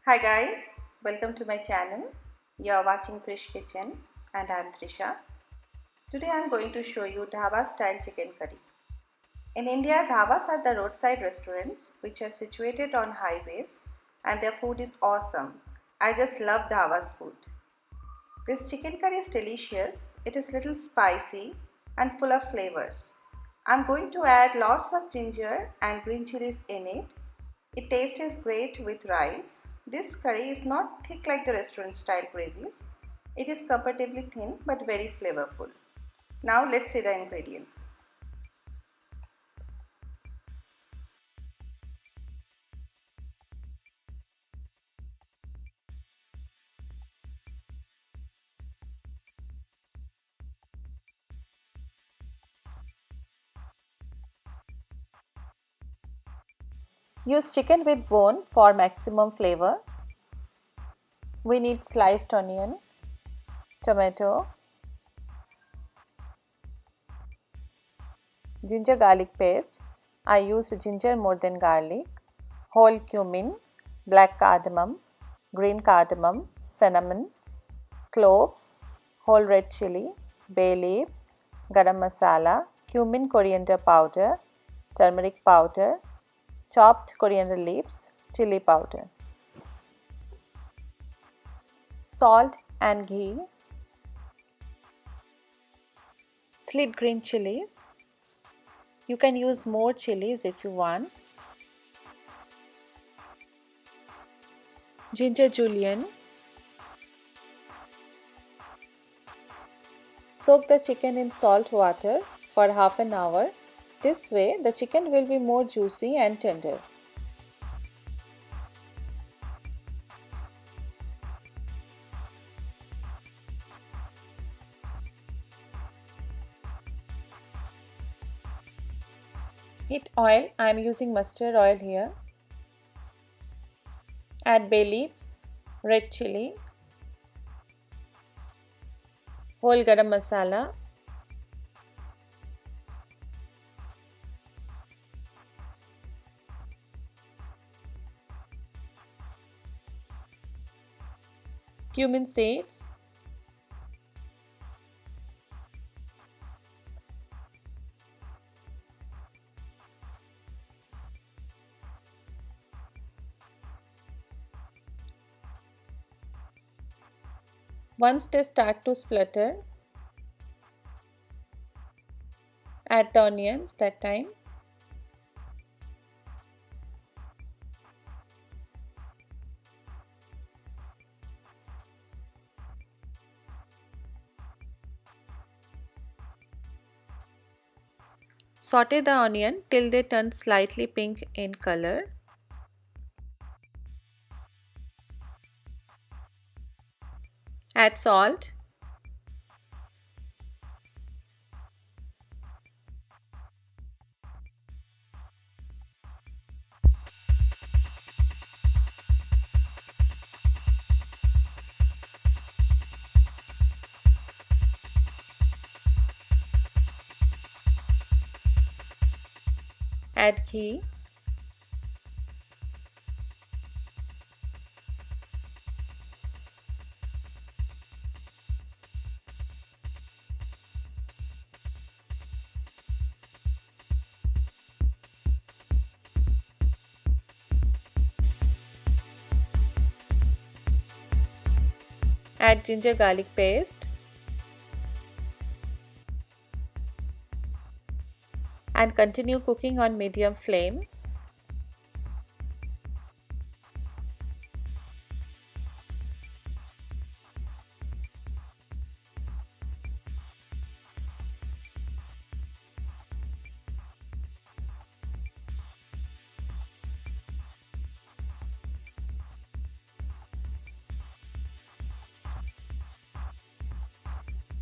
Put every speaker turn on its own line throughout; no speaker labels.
Hi guys, welcome to my channel. You are watching Trish Kitchen and I am Trisha. Today I am going to show you Dhaba style chicken curry. In India, dhabas are the roadside restaurants which are situated on highways and their food is awesome. I just love dhaba's food. This chicken curry is delicious. It is little spicy and full of flavors. I'm going to add lots of ginger and green chilies in it. It tastes great with rice. This curry is not thick like the restaurant style gravies. It is comfortably thin but very flavorful. Now let's see the ingredients.
Use chicken with bone for maximum flavor. We need sliced onion, tomato, ginger garlic paste. I used ginger more than garlic, whole cumin, black cardamom, green cardamom, cinnamon, cloves, whole red chili, bay leaves, garam masala, cumin coriander powder, turmeric powder, chopped coriander leaves, chili powder, salt and ghee, slit green chilies. You can use more chilies if you want. Ginger julienne. Soak the chicken in salt water for half an hour. This way the chicken will be more juicy and tender. Heat oil. I am using mustard oil here. Add bay leaves, red chili, whole garam masala, cumin seeds, once they start to splutter, add the onions that time. Saute the onion till they turn slightly pink in color. Add salt. Add ghee. Add ginger garlic paste and continue cooking on medium flame.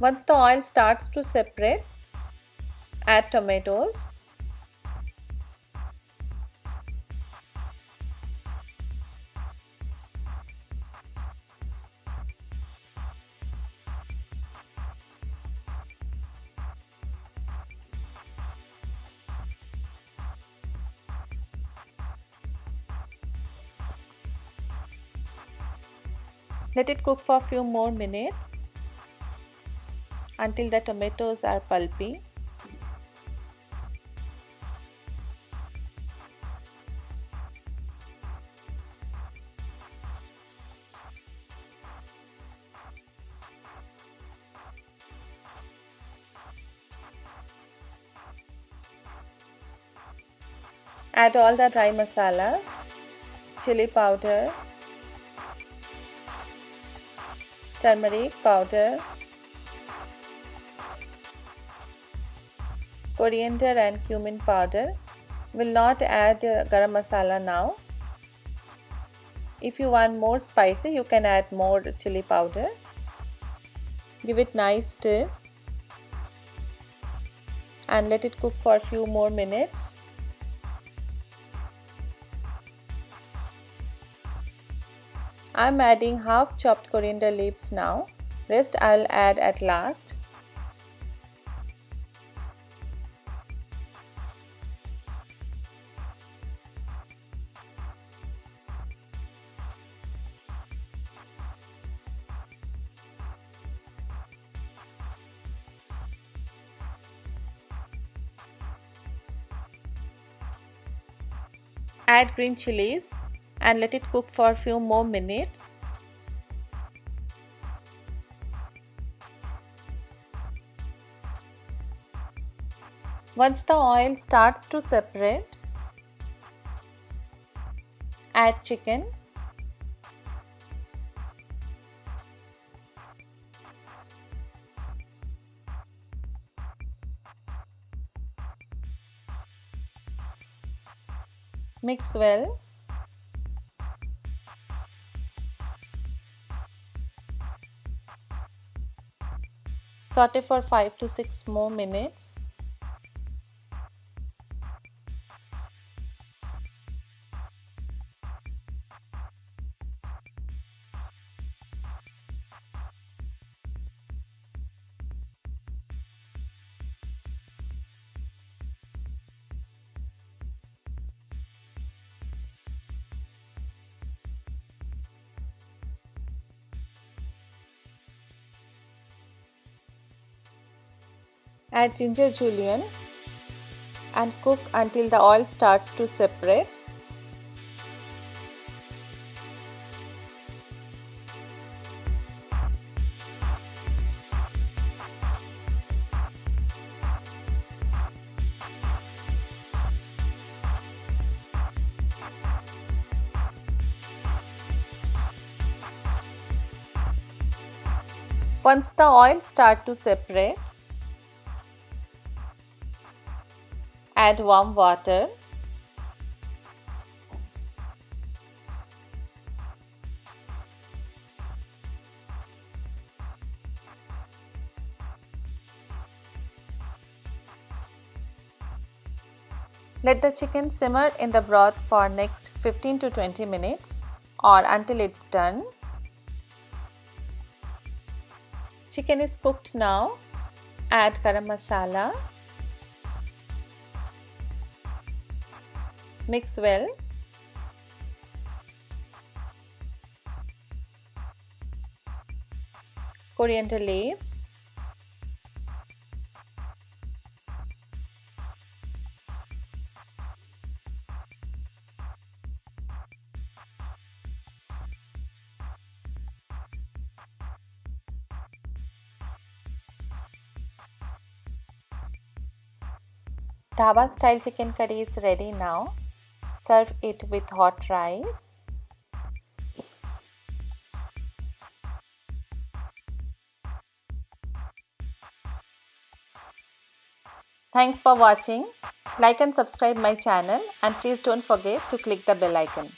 Once the oil starts to separate, add tomatoes. Let it cook for a few more minutes until the tomatoes are pulpy. Add all the dry masala, chili powder, turmeric powder, coriander and cumin powder. Will not add garam masala now. If you want more spicy, you can add more chili powder. Give it nice stir and let it cook for a few more minutes. I am adding half chopped coriander leaves now. Rest I will add at last. Add green chillies and let it cook for a few more minutes. Once the oil starts to separate, add chicken. Mix well. Saute for 5 to 6 more minutes. Add ginger julienne and cook until the oil starts to separate. Once the oil starts to separate, add warm water. Let the chicken simmer in the broth for next 15 to 20 minutes or until it's done. Chicken is cooked now. Add garam masala. Mix well. Coriander leaves. Dhaba style chicken curry is ready now. Serve it with hot rice. Thanks for watching. Like and subscribe my channel and please don't forget to click the bell icon.